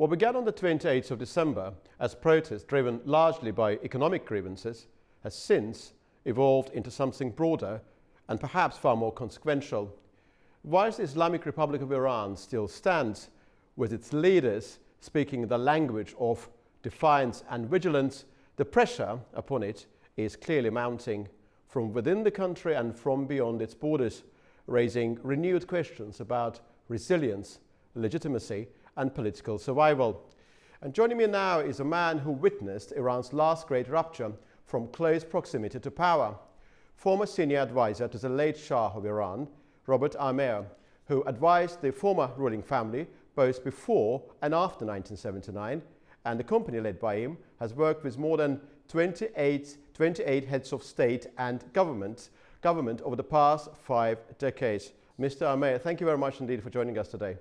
What began on the 28th of December as protests driven largely by economic grievances has since evolved into something broader and perhaps far more consequential. Whilst the Islamic Republic of Iran still stands with its leaders speaking the language of defiance and vigilance, the pressure upon it is clearly mounting from within the country and from beyond its borders, raising renewed questions about resilience, legitimacy, and political survival. And joining me now is a man who witnessed Iran's last great rupture from close proximity to power. Former senior advisor to the late Shah of Iran, Robert Armao, who advised the former ruling family both before and after 1979, and the company led by him has worked with more than 28 heads of state and government over the past 5 decades. Mr. Armao, thank you very much indeed for joining us today.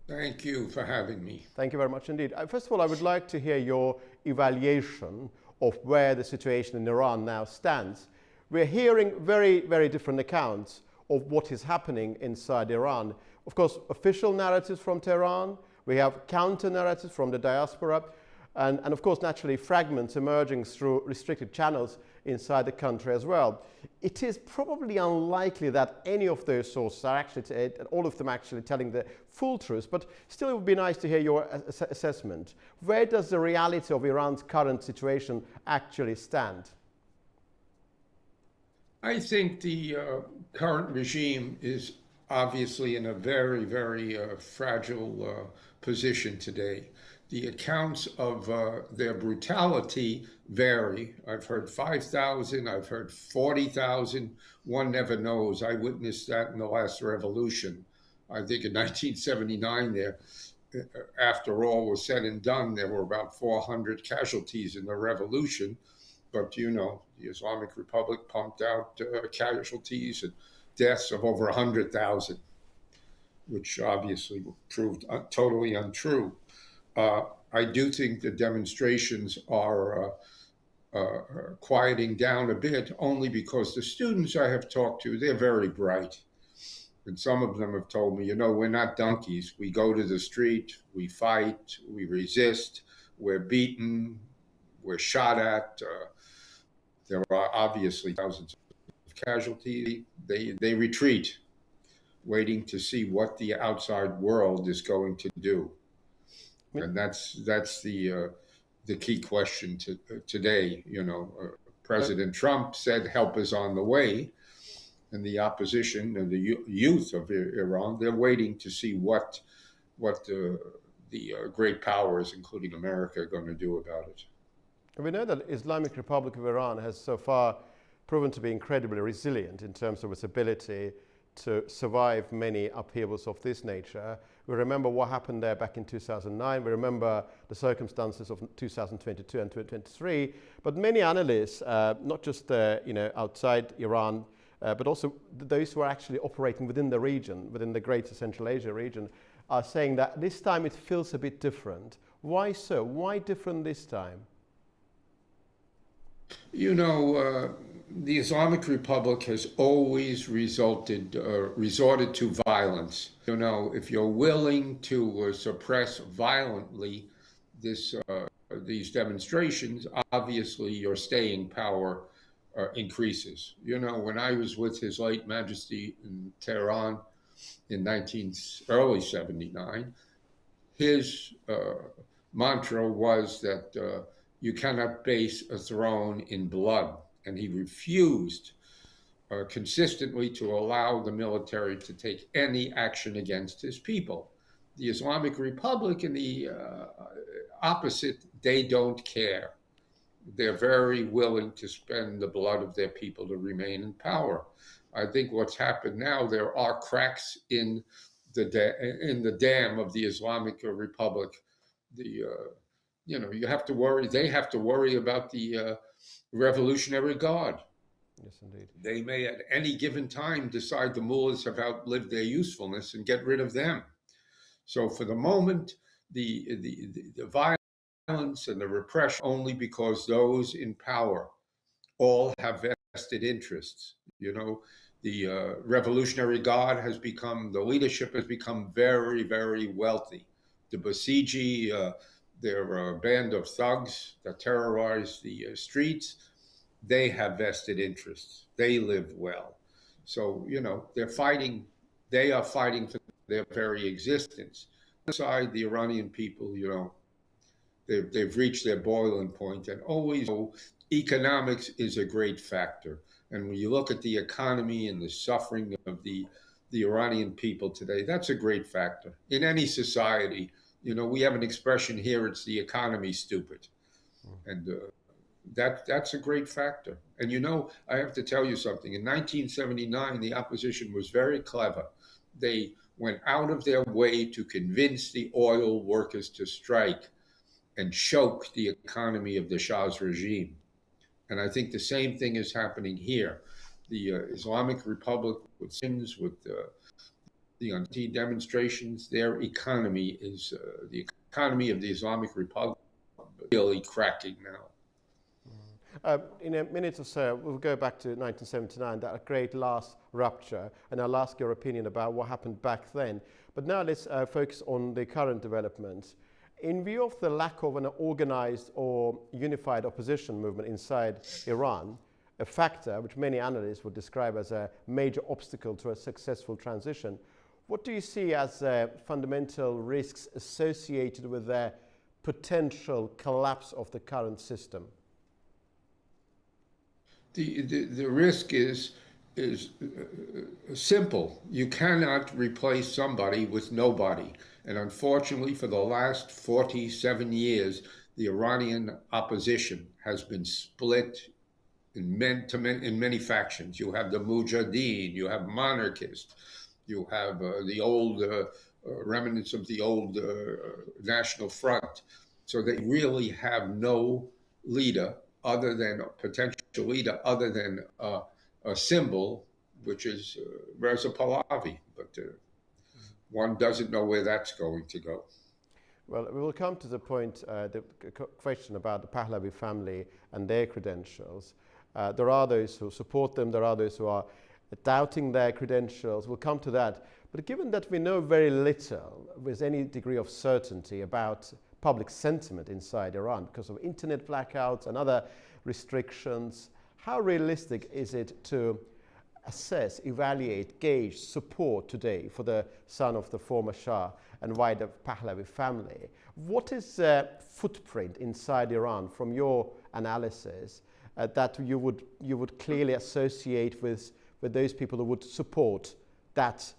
Thank you for having me. Thank you very much indeed. First of all, I would like to hear your evaluation of where the situation in Iran now stands. We're hearing very, very different accounts of what is happening inside Iran. Of course, official narratives from Tehran, we have counter narratives from the diaspora, and of course, naturally, fragments emerging through restricted channels inside the country as well. It is probably unlikely that any of those sources are actually, all of them actually telling the full truth, but still it would be nice to hear your assessment. Where does the reality of Iran's current situation actually stand? I think the current regime is obviously in a very, very fragile position today. The accounts of their brutality vary. I've heard 5,000, I've heard 40,000. One never knows. I witnessed that in the last revolution. I think in 1979 there, after all was said and done, there were about 400 casualties in the revolution. But you know, the Islamic Republic pumped out casualties and deaths of over 100,000, which obviously proved totally untrue. I do think the demonstrations are quieting down a bit, only because the students I have talked to, they're very bright. And some of them have told me, you know, we're not donkeys. We go to the street, we fight, we resist, we're beaten, we're shot at. There are obviously thousands of casualties. They retreat, waiting to see what the outside world is going to do. And that's the key question today. You know, President Trump said help is on the way, and the opposition and the youth of Iran, they're waiting to see what the great powers, including America, are going to do about it. We know that Islamic Republic of Iran has so far proven to be incredibly resilient in terms of its ability to survive many upheavals of this nature. We remember what happened there back in 2009. We remember the circumstances of 2022 and 2023. But many analysts, not just outside Iran, but also those who are actually operating within the region, within the Greater Central Asia region, are saying that this time it feels a bit different. Why so? Why different this time? You know, the Islamic Republic has always resorted to violence. You know, if you're willing to suppress violently these demonstrations, obviously your staying power increases. You know, when I was with His late Majesty in Tehran in early 79, his mantra was that you cannot base a throne in blood. And he refused consistently to allow the military to take any action against his people. The Islamic Republic and the opposite, they don't care. They're very willing to spend the blood of their people to remain in power. I think what's happened now, there are cracks in the dam of the Islamic Republic. You have to worry. They have to worry about the Revolutionary Guard. Yes, indeed. They may at any given time decide the mullahs have outlived their usefulness and get rid of them. So for the moment, the violence and the repression only because those in power all have vested interests. You know, the Revolutionary Guard the leadership has become very, very wealthy. the Basiji, they're a band of thugs that terrorize the streets. They have vested interests. They live well. So, they're fighting, they are fighting for their very existence. Inside the Iranian people, they've reached their boiling point, and always economics is a great factor. And when you look at the economy and the suffering of the Iranian people today, that's a great factor in any society. We have an expression here: it's the economy, stupid, and that's a great factor. And I have to tell you something. In 1979, the opposition was very clever. They went out of their way to convince the oil workers to strike and choke the economy of the Shah's regime. And I think the same thing is happening here. The Islamic Republic, with sins, with the anti-demonstrations, their economy is the economy of the Islamic Republic really cracking now. In a minute or so, we'll go back to 1979, that great last rupture, and I'll ask your opinion about what happened back then. But now let's focus on the current developments. In view of the lack of an organized or unified opposition movement inside Iran, a factor which many analysts would describe as a major obstacle to a successful transition, what do you see as fundamental risks associated with the potential collapse of the current system? The risk is simple. You cannot replace somebody with nobody. And unfortunately, for the last 47 years, the Iranian opposition has been split in many factions. You have the Mujahideen, you have monarchists, you have the old remnants of the old National Front. So they really have no leader other than a potential leader, other than a symbol, which is Reza Pahlavi. But one doesn't know where that's going to go. Well, we will come to the point, the question about the Pahlavi family and their credentials. There are those who support them, there are those who are doubting their credentials. We'll come to that. But given that we know very little with any degree of certainty about public sentiment inside Iran because of internet blackouts and other restrictions, how realistic is it to assess, evaluate, gauge support today for the son of the former Shah and wider Pahlavi family? What is the footprint inside Iran from your analysis that you would clearly associate with those people who would support that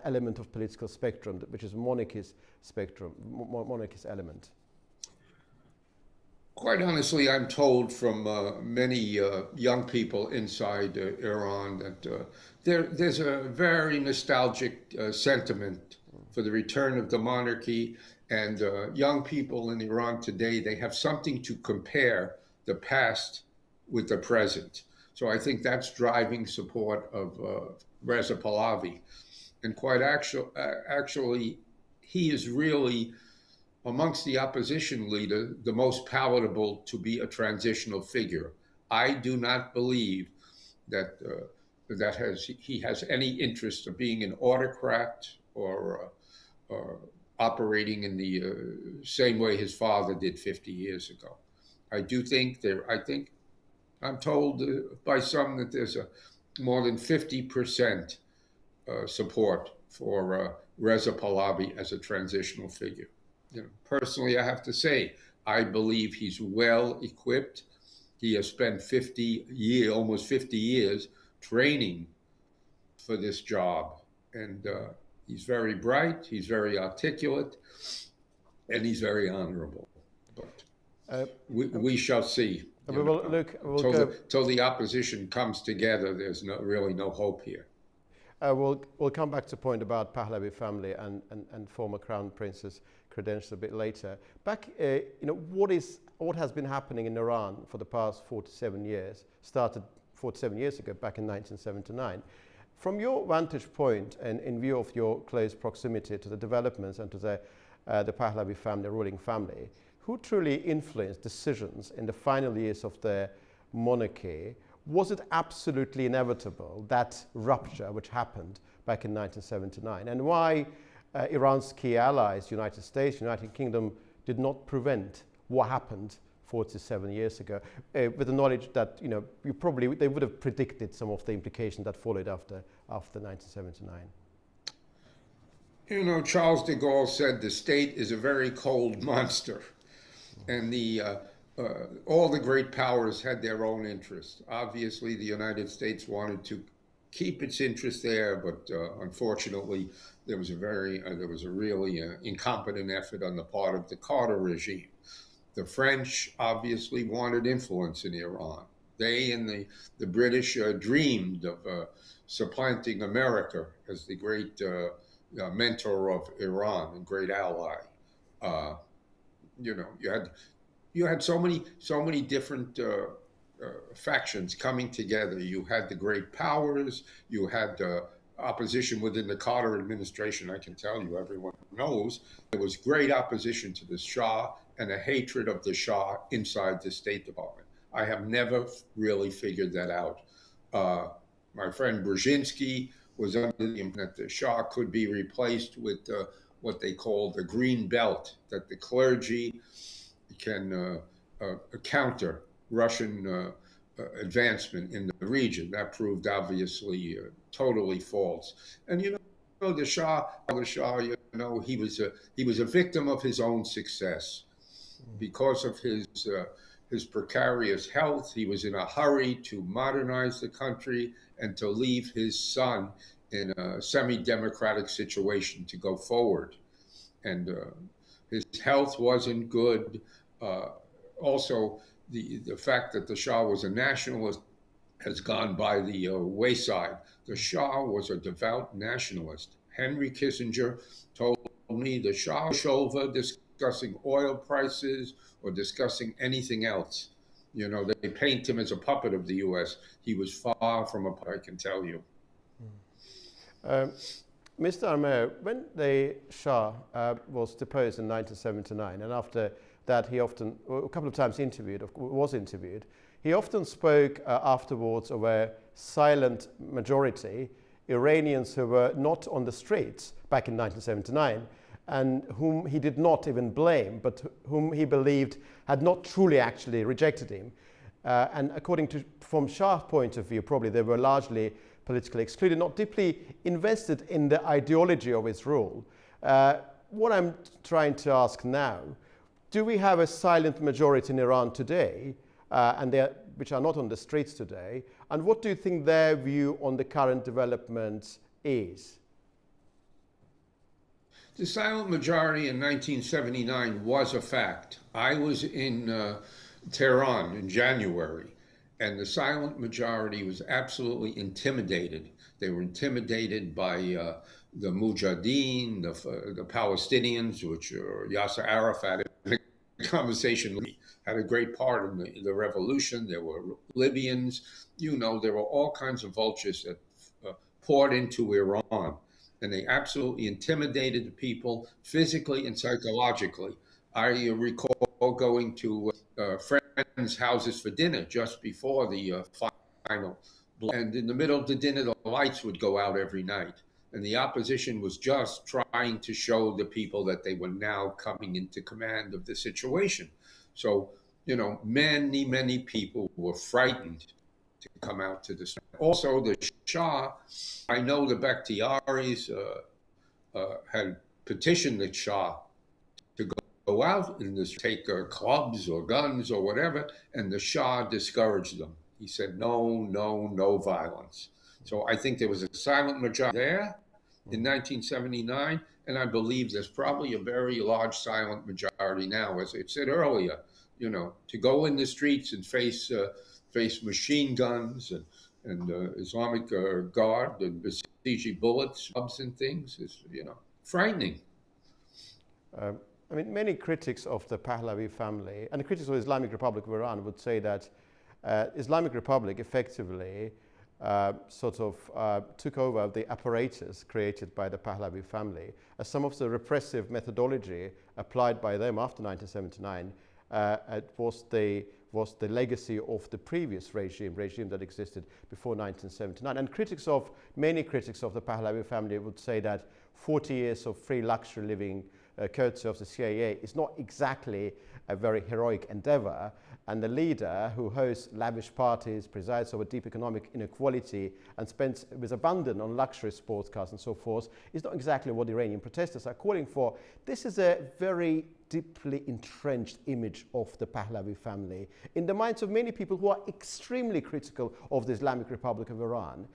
element of political spectrum, which is monarchist spectrum, monarchist element? Quite honestly, I'm told from many young people inside Iran that there's a very nostalgic sentiment for the return of the monarchy, and young people in Iran today, they have something to compare the past with the present. So I think that's driving support of Reza Pahlavi. And quite actually, he is really, amongst the opposition leader, the most palatable to be a transitional figure. I do not believe that he has any interest of being an autocrat or operating in the same way his father did 50 years ago. I'm told by some that there's more than 50% support for Reza Pahlavi as a transitional figure. Personally, I have to say, I believe he's well equipped. He has spent almost 50 years training for this job. And he's very bright, he's very articulate, and he's very honorable. But we shall see. Till the opposition comes together, there's really no hope here. We'll come back to the point about Pahlavi family and former Crown Prince's credentials a bit later. What has been happening in Iran for the past 47 years, started 47 years ago, back in 1979. From your vantage point and in view of your close proximity to the developments and to the Pahlavi family, ruling family, who truly influenced decisions in the final years of the monarchy? Was it absolutely inevitable, that rupture which happened back in 1979? And why Iran's key allies, United States, United Kingdom, did not prevent what happened 47 years ago, with the knowledge that they would have predicted some of the implications that followed after 1979. Charles de Gaulle said the state is a very cold monster, and all the great powers had their own interests. Obviously, the United States wanted to keep its interest there, but unfortunately, there was a really incompetent effort on the part of the Carter regime. The French obviously wanted influence in Iran. They and the British dreamed of supplanting America as the great mentor of Iran and great ally. You had so many different factions coming together. You had the great powers. You had opposition within the Carter administration. I can tell you, everyone knows there was great opposition to the Shah and a hatred of the Shah inside the State Department. I have never really figured that out. My friend Brzezinski was under the impression that the Shah could be replaced with what they call the green belt, that the clergy can counter Russian advancement in the region. That proved obviously totally false. And the Shah, he was a victim of his own success. Because of his precarious health, he was in a hurry to modernize the country and to leave his son in a semi-democratic situation to go forward. And his health wasn't good. Also, the fact that the Shah was a nationalist has gone by the wayside. The Shah was a devout nationalist. Henry Kissinger told me the Shah discussing oil prices or discussing anything else. They paint him as a puppet of the U.S. He was far from a puppet, I can tell you. Mr. Armao, when the Shah was deposed in 1979, and after that he often, a couple of times was interviewed, he often spoke afterwards of a silent majority, Iranians who were not on the streets back in 1979, and whom he did not even blame, but whom he believed had not truly actually rejected him. And from Shah's point of view, probably they were largely politically excluded, not deeply invested in the ideology of his rule. What I'm trying to ask now, do we have a silent majority in Iran today, which are not on the streets today, and what do you think their view on the current developments is? The silent majority in 1979 was a fact. I was in Tehran in January, and the silent majority was absolutely intimidated. They were intimidated by the Mujahideen, the Palestinians, which Yasser Arafat, in a conversation, had a great part in the revolution. There were Libyans, there were all kinds of vultures that poured into Iran. And they absolutely intimidated the people physically and psychologically. I recall going to friends' houses for dinner just before the final. And in the middle of the dinner, the lights would go out every night. And the opposition was just trying to show the people that they were now coming into command of the situation. So, many, many people were frightened to come out to the street. Also, the Shah, I know the Bakhtiaris had petitioned the Shah to go out and take clubs or guns or whatever, and the Shah discouraged them. He said, no violence. So I think there was a silent majority there in 1979, and I believe there's probably a very large silent majority now, as I said earlier, to go in the streets and face machine guns and Islamic Guard and besieging bullets, clubs and things is, frightening. Many critics of the Pahlavi family and the critics of the Islamic Republic of Iran would say that Islamic Republic effectively took over the apparatus created by the Pahlavi family, as some of the repressive methodology applied by them after 1979 it was the was the legacy of the previous regime that existed before 1979. And many critics of the Pahlavi family would say that 40 years of free luxury living, courtesy of the CIA, is not exactly a very heroic endeavor. And the leader who hosts lavish parties, presides over deep economic inequality, and spends with abandon on luxury sports cars and so forth, is not exactly what Iranian protesters are calling for. This is a very deeply entrenched image of the Pahlavi family in the minds of many people who are extremely critical of the Islamic Republic of Iran.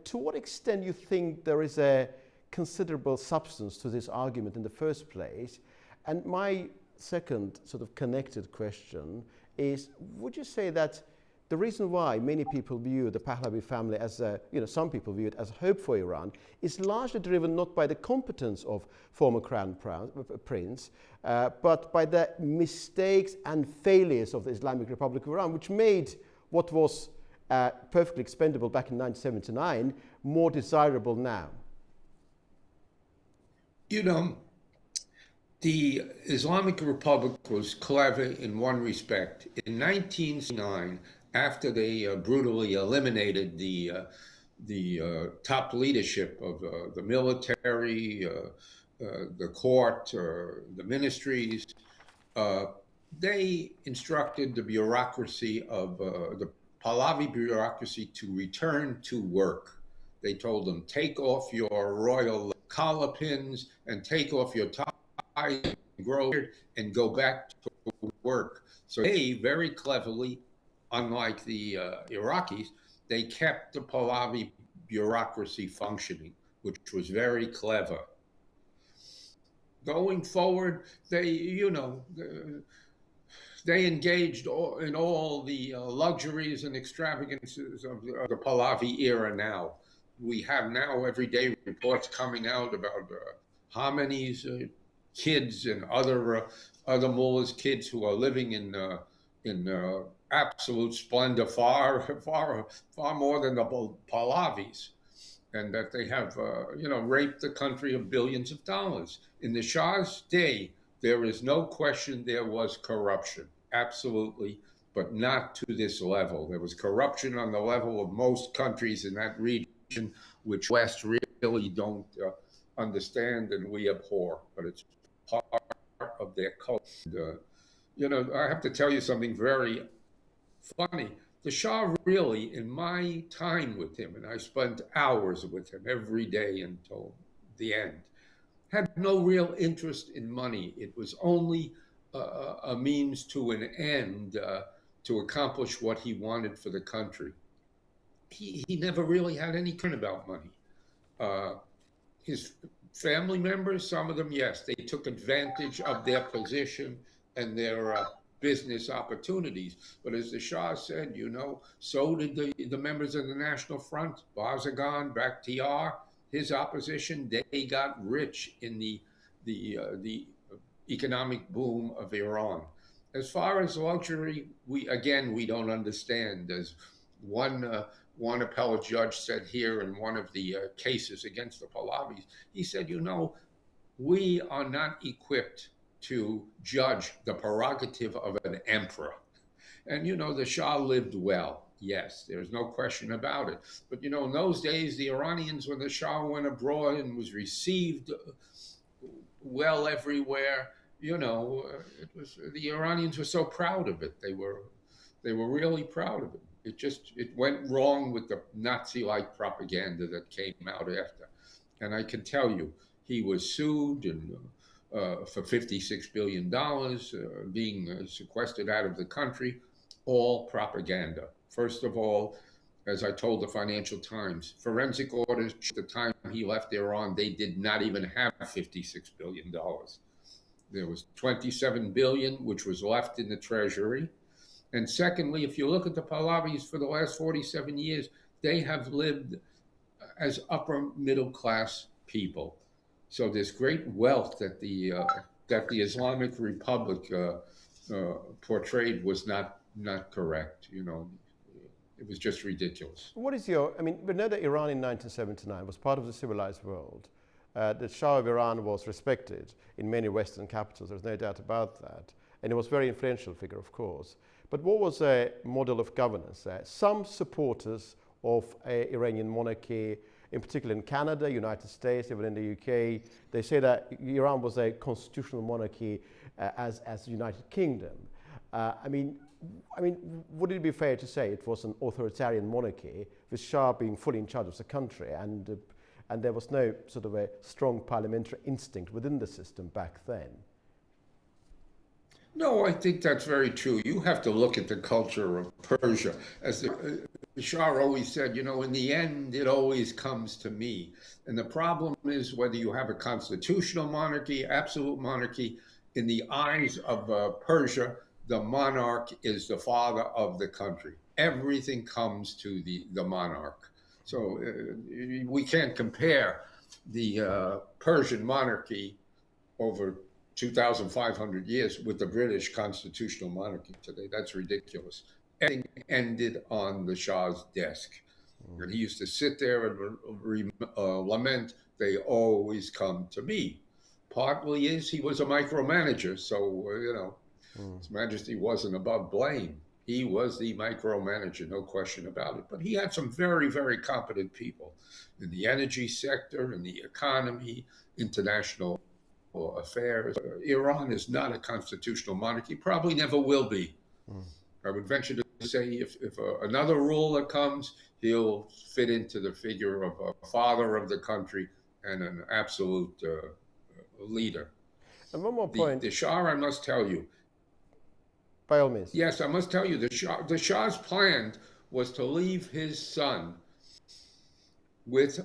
To what extent do you think there is a considerable substance to this argument in the first place? And my second sort of connected question is, would you say that the reason why many people view the Pahlavi family as some people view it as hope for Iran is largely driven not by the competence of former Crown Prince, but by the mistakes and failures of the Islamic Republic of Iran, which made what was perfectly expendable back in 1979 more desirable now? You know, the Islamic Republic was clever in one respect. In 1969, after they brutally eliminated the top leadership of the military, the court, the ministries, they instructed the bureaucracy of the Pahlavi bureaucracy to return to work. They told them, take off your royal collar pins and take off your tie and grow beard and go back to work. So they very cleverly, unlike the Iraqis, they kept the Pahlavi bureaucracy functioning, which was very clever. Going forward, they engaged in all the luxuries and extravagances of the Pahlavi era now. We have now everyday reports coming out about Khamenei's kids and other mullahs' kids who are living in absolute splendor, far more than the Pahlavis, and that they have raped the country of billions of dollars. In the Shah's day, there is no question there was corruption, absolutely, but not to this level. There was corruption on the level of most countries in that region, which West really don't understand and we abhor, but it's part of their culture. I have to tell you something very funny. The Shah really, in my time with him, and I spent hours with him every day until the end, had no real interest in money. It was only a means to an end to accomplish what he wanted for the country. He never really had any concern about money. His family members, some of them, yes, they took advantage of their position and their business opportunities. But as the Shah said, so did the members of the National Front, Barzaghan, Bakhtiar, his opposition. They got rich in the economic boom of Iran. As far as luxury, we don't understand. As one appellate judge said here in one of the cases against the Pahlavis, he said, we are not equipped to judge the prerogative of an emperor. And, the Shah lived well. Yes, there's no question about it. But, in those days, the Iranians, when the Shah went abroad and was received well everywhere, the Iranians were so proud of it. They were really proud of it. It went wrong with the Nazi-like propaganda that came out after. And I can tell you, he was sued and for $56 billion, being sequestered out of the country, all propaganda. First of all, as I told the Financial Times, forensic audits at the time he left Iran, they did not even have $56 billion. There was $27 billion, which was left in the treasury. And secondly, if you look at the Pahlavis for the last 47 years, they have lived as upper middle class people. So this great wealth that the Islamic Republic portrayed was not correct. It was just ridiculous. What is we know that Iran in 1979 was part of the civilized world. The Shah of Iran was respected in many Western capitals. There's no doubt about that. And he was a very influential figure, of course. But what was a model of governance there? Some supporters of Iranian monarchy, in particular in Canada, United States, even in the UK, they say that Iran was a constitutional monarchy as United Kingdom. I mean, would it be fair to say it was an authoritarian monarchy with Shah being fully in charge of the country, and there was no sort of a strong parliamentary instinct within the system back then? No, I think that's very true. You have to look at the culture of Persia. As the Shah always said, you know, in the end, it always comes to me. And the problem is whether you have a constitutional monarchy, absolute monarchy, in the eyes of Persia, the monarch is the father of the country. Everything comes to the monarch. So we can't compare the Persian monarchy over 2,500 years with the British constitutional monarchy today. That's ridiculous. Everything ended on the Shah's desk. And he used to sit there and lament, they always come to me. Partly is he was a micromanager, so, you know, His Majesty wasn't above blame. He was the micromanager, no question about it. But he had some very, very competent people in the energy sector, in the economy, international affairs. Iran is not a constitutional monarchy, probably never will be. I would venture to say if another ruler comes, he'll fit into the figure of a father of the country and an absolute leader. And one more point. The Shah, I must tell you. By all means. Yes, I must tell you, the Shah's plan was to leave his son with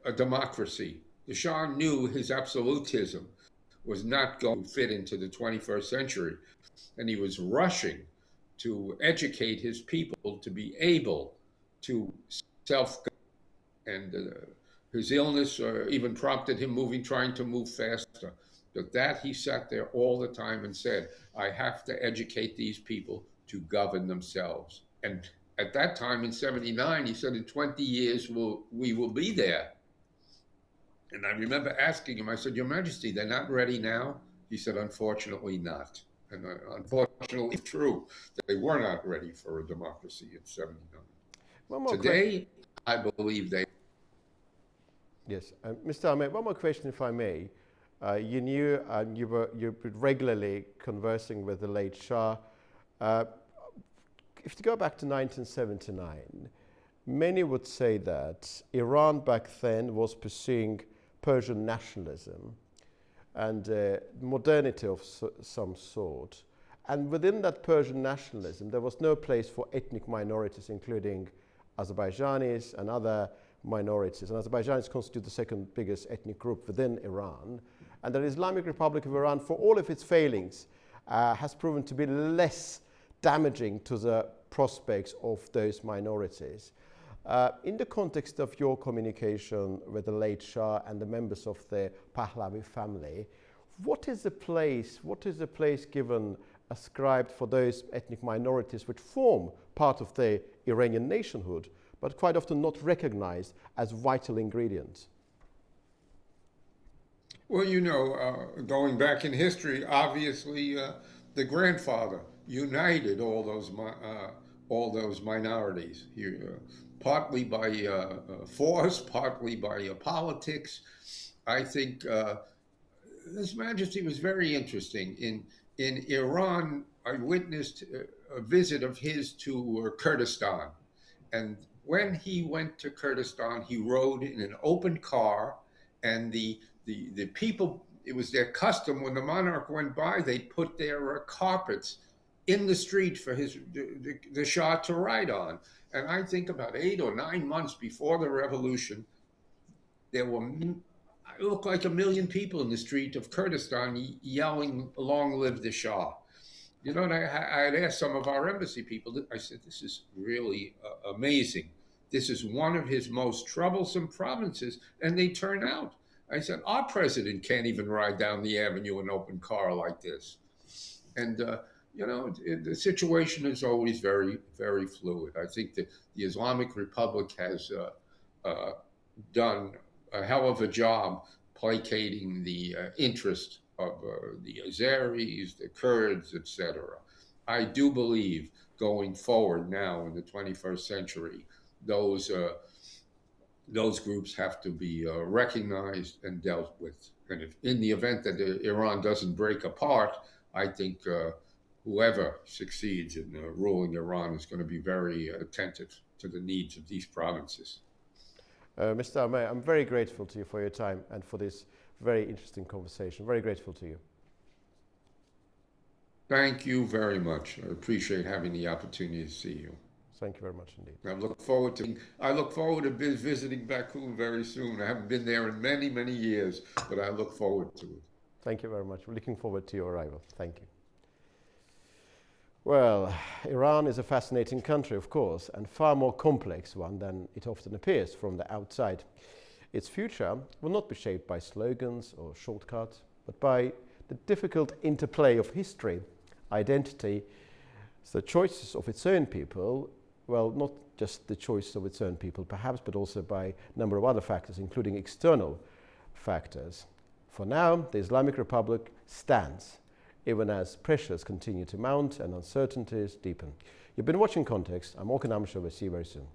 a democracy. The Shah knew his absolutism was not going to fit into the 21st century, and he was rushing to educate his people to be able to self-govern. And his illness even prompted him trying to move faster. But that he sat there all the time and said, I have to educate these people to govern themselves. And at that time in 79, he said, in 20 years, we will be there. And I remember asking him, I said, Your Majesty, they're not ready now? He said, unfortunately not. And unfortunately, true. They were not ready for a democracy in 79. Today, I believe they. Yes. Mr. Ahmed, one more question, if I may. You knew and you were regularly conversing with the late Shah. If you go back to 1979, many would say that Iran back then was pursuing Persian nationalism and modernity of some sort. And within that Persian nationalism, there was no place for ethnic minorities, including Azerbaijanis and other minorities. And Azerbaijanis constitute the second biggest ethnic group within Iran. And the Islamic Republic of Iran, for all of its failings, has proven to be less damaging to the prospects of those minorities. In the context of your communication with the late Shah and the members of the Pahlavi family, what is the place given, ascribed for those ethnic minorities which form part of the Iranian nationhood, but quite often not recognized as vital ingredients? Well, you know, going back in history, obviously the grandfather united all those minorities, partly by force, partly by politics. I think His Majesty was very interesting. In Iran, I witnessed a visit of his to Kurdistan, and when he went to Kurdistan, he rode in an open car, and the people, it was their custom when the monarch went by, they put their carpets in the street for the Shah to ride on. And I think about 8 or 9 months before the revolution, there were, it looked like 1 million people in the street of Kurdistan yelling, "Long live the Shah." You know, and I had asked some of our embassy people, I said, this is really amazing. This is one of his most troublesome provinces, and they turn out. I said, our president can't even ride down the avenue in an open car like this. And, you know, the situation is always very, very fluid. I think that the Islamic Republic has done a hell of a job placating the interest of the Azeris, the Kurds, etc. I do believe going forward now in the 21st century, those those groups have to be recognized and dealt with. And if, in the event that Iran doesn't break apart, I think whoever succeeds in ruling Iran is going to be very attentive to the needs of these provinces. Mr. Armao, I'm very grateful to you for your time and for this very interesting conversation. Very grateful to you. Thank you very much. I appreciate having the opportunity to see you. Thank you very much indeed. I look forward to visiting Baku very soon. I haven't been there in many, many years, but I look forward to it. Thank you very much. We're looking forward to your arrival. Thank you. Well, Iran is a fascinating country, of course, and far more complex one than it often appears from the outside. Its future will not be shaped by slogans or shortcuts, but by the difficult interplay of history, identity, the choices of its own people, well, not just the choice of its own people perhaps, but also by a number of other factors, including external factors. For now, the Islamic Republic stands, even as pressures continue to mount and uncertainties deepen. You've been watching Context. I'm Orkhan Amashov. See you very soon.